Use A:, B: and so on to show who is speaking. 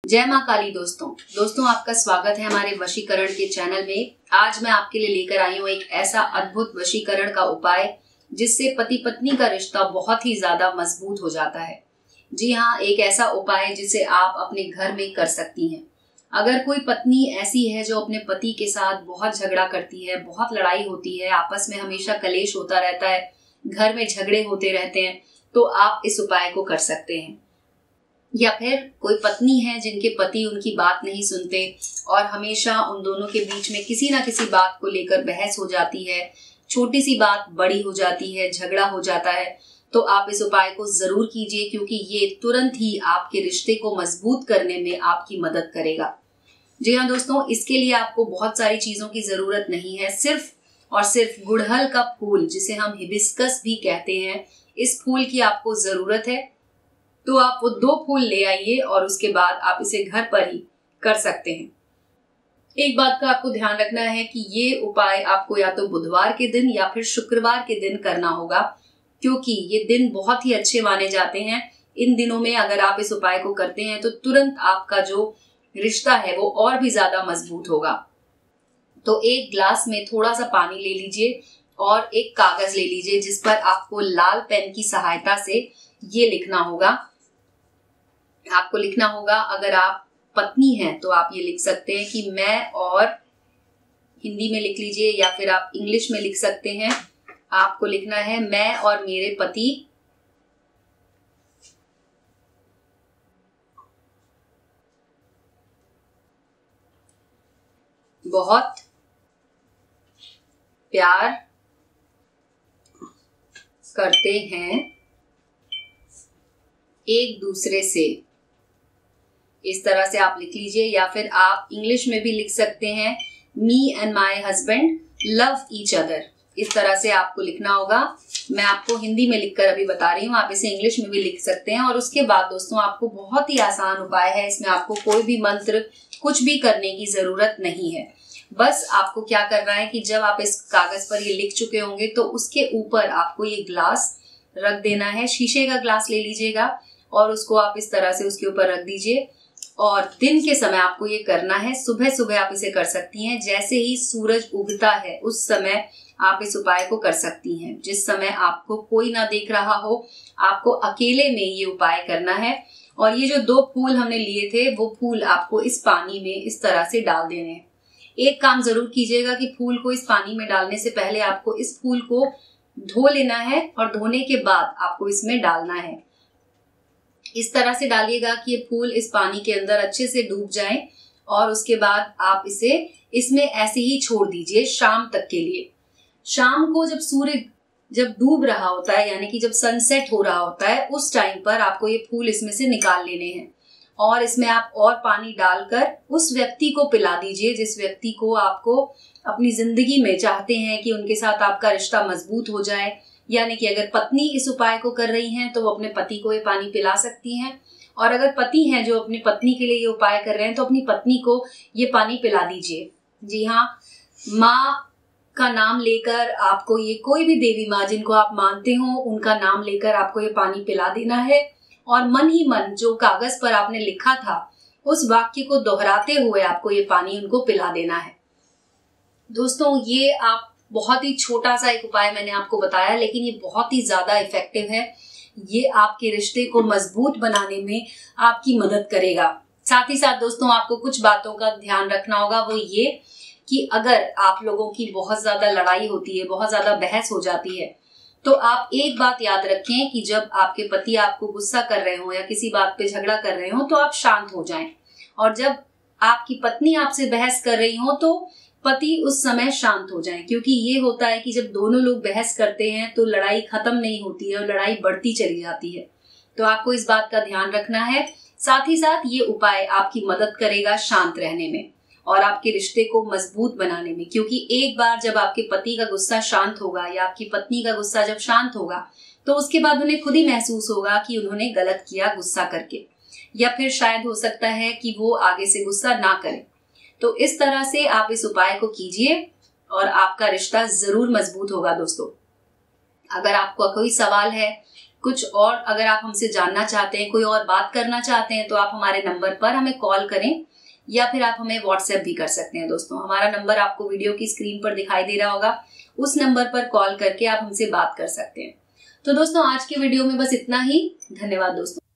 A: जय माँ काली। दोस्तों आपका स्वागत है हमारे वशीकरण के चैनल में। आज मैं आपके लिए लेकर आई हूँ एक ऐसा अद्भुत वशीकरण का उपाय जिससे पति पत्नी का रिश्ता बहुत ही ज्यादा मजबूत हो जाता है। जी हाँ, एक ऐसा उपाय जिसे आप अपने घर में कर सकती हैं। अगर कोई पत्नी ऐसी है जो अपने पति के साथ बहुत झगड़ा करती है, बहुत लड़ाई होती है, आपस में हमेशा कलेश होता रहता है, घर में झगड़े होते रहते हैं, तो आप इस उपाय को कर सकते हैं। या फिर कोई पत्नी है जिनके पति उनकी बात नहीं सुनते और हमेशा उन दोनों के बीच में किसी ना किसी बात को लेकर बहस हो जाती है, छोटी सी बात बड़ी हो जाती है, झगड़ा हो जाता है, तो आप इस उपाय को जरूर कीजिए क्योंकि ये तुरंत ही आपके रिश्ते को मजबूत करने में आपकी मदद करेगा। जी हाँ दोस्तों, इसके लिए आपको बहुत सारी चीजों की जरूरत नहीं है। सिर्फ और सिर्फ गुड़हल का फूल, जिसे हम हिबिस्कस भी कहते हैं, इस फूल की आपको जरूरत है। तो आप वो 2 फूल ले आइए और उसके बाद आप इसे घर पर ही कर सकते हैं। एक बात का आपको ध्यान रखना है कि ये उपाय आपको या तो बुधवार के दिन या फिर शुक्रवार के दिन करना होगा, क्योंकि ये दिन बहुत ही अच्छे माने जाते हैं। इन दिनों में अगर आप इस उपाय को करते हैं तो तुरंत आपका जो रिश्ता है वो और भी ज्यादा मजबूत होगा। तो एक ग्लास में थोड़ा सा पानी ले लीजिए और एक कागज ले लीजिए जिस पर आपको लाल पेन की सहायता से ये लिखना होगा। आपको लिखना होगा, अगर आप पत्नी हैं तो आप ये लिख सकते हैं कि मैं, और हिंदी में लिख लीजिए या फिर आप इंग्लिश में लिख सकते हैं। आपको लिखना है, मैं और मेरे पति बहुत प्यार करते हैं एक दूसरे से। इस तरह से आप लिख लीजिए, या फिर आप इंग्लिश में भी लिख सकते हैं, me and my husband love each other. इस तरह से आपको लिखना होगा। मैं आपको हिंदी में लिखकर अभी बता रही हूँ, आप इसे इंग्लिश में भी लिख सकते हैं। और उसके बाद दोस्तों आपको बहुत ही आसान उपाय है, इसमें आपको कोई भी मंत्र कुछ भी करने की जरूरत नहीं है। बस आपको क्या करना है कि जब आप इस कागज पर ये लिख चुके होंगे तो उसके ऊपर आपको ये ग्लास रख देना है। शीशे का ग्लास ले लीजिएगा और उसको आप इस तरह से उसके ऊपर रख दीजिए। और दिन के समय आपको ये करना है, सुबह सुबह आप इसे कर सकती हैं। जैसे ही सूरज उगता है उस समय आप इस उपाय को कर सकती हैं। जिस समय आपको कोई ना देख रहा हो, आपको अकेले में ये उपाय करना है। और ये जो 2 फूल हमने लिए थे वो फूल आपको इस पानी में इस तरह से डाल देने हैं। एक काम जरूर कीजिएगा कि फूल को इस पानी में डालने से पहले आपको इस फूल को धो लेना है और धोने के बाद आपको इसमें डालना है। इस तरह से डालिएगा कि ये फूल इस पानी के अंदर अच्छे से डूब जाएं और उसके बाद आप इसे इसमें ऐसे ही छोड़ दीजिए शाम तक के लिए। शाम को जब सूर्य डूब रहा होता है, यानी कि जब सनसेट हो रहा होता है, उस टाइम पर आपको ये फूल इसमें से निकाल लेने हैं और इसमें आप और पानी डालकर उस व्यक्ति को पिला दीजिए जिस व्यक्ति को आपको अपनी जिंदगी में चाहते हैं कि उनके साथ आपका रिश्ता मजबूत हो जाए। यानी कि अगर पत्नी इस उपाय को कर रही हैं तो वो अपने पति को ये पानी पिला सकती हैं, और अगर पति हैं जो अपनी पत्नी के लिए ये उपाय कर रहे हैं तो अपनी पत्नी को ये पानी पिला दीजिए। जी हाँ, माँ का नाम लेकर आपको ये, कोई भी देवी माँ जिनको आप मानते हो उनका नाम लेकर आपको ये पानी पिला देना है। और मन ही मन जो कागज पर आपने लिखा था उस वाक्य को दोहराते हुए आपको ये पानी उनको पिला देना है। दोस्तों ये आप बहुत ही छोटा सा एक उपाय मैंने आपको बताया, लेकिन ये बहुत ही ज्यादा इफेक्टिव है। ये आपके रिश्ते को मजबूत बनाने में आपकी मदद करेगा। साथ ही साथ दोस्तों आपको कुछ बातों का ध्यान रखना होगा, वो ये कि अगर आप लोगों की बहुत ज्यादा लड़ाई होती है, बहुत ज्यादा बहस हो जाती है, तो आप एक बात याद रखें कि जब आपके पति आपको गुस्सा कर रहे हो या किसी बात पे झगड़ा कर रहे हो तो आप शांत हो जाएं। और जब आपकी पत्नी आपसे बहस कर रही हो तो पति उस समय शांत हो जाएं, क्योंकि ये होता है कि जब दोनों लोग बहस करते हैं तो लड़ाई खत्म नहीं होती है और लड़ाई बढ़ती चली जाती है। तो आपको इस बात का ध्यान रखना है। साथ ही साथ ये उपाय आपकी मदद करेगा शांत रहने में और आपके रिश्ते को मजबूत बनाने में, क्योंकि एक बार जब आपके पति का गुस्सा शांत होगा या आपकी पत्नी का गुस्सा जब शांत होगा तो उसके बाद उन्हें खुद ही महसूस होगा कि उन्होंने गलत किया गुस्सा करके, या फिर शायद हो सकता है कि वो आगे से गुस्सा ना करें। तो इस तरह से आप इस उपाय को कीजिए और आपका रिश्ता जरूर मजबूत होगा। दोस्तों अगर आपको कोई सवाल है, कुछ और अगर आप हमसे जानना चाहते हैं, कोई और बात करना चाहते हैं, तो आप हमारे नंबर पर हमें कॉल करें या फिर आप हमें व्हाट्सएप भी कर सकते हैं। दोस्तों, हमारा नंबर आपको वीडियो की स्क्रीन पर दिखाई दे रहा होगा, उस नंबर पर कॉल करके आप हमसे बात कर सकते हैं। तो दोस्तों, आज की वीडियो में बस इतना ही। धन्यवाद दोस्तों।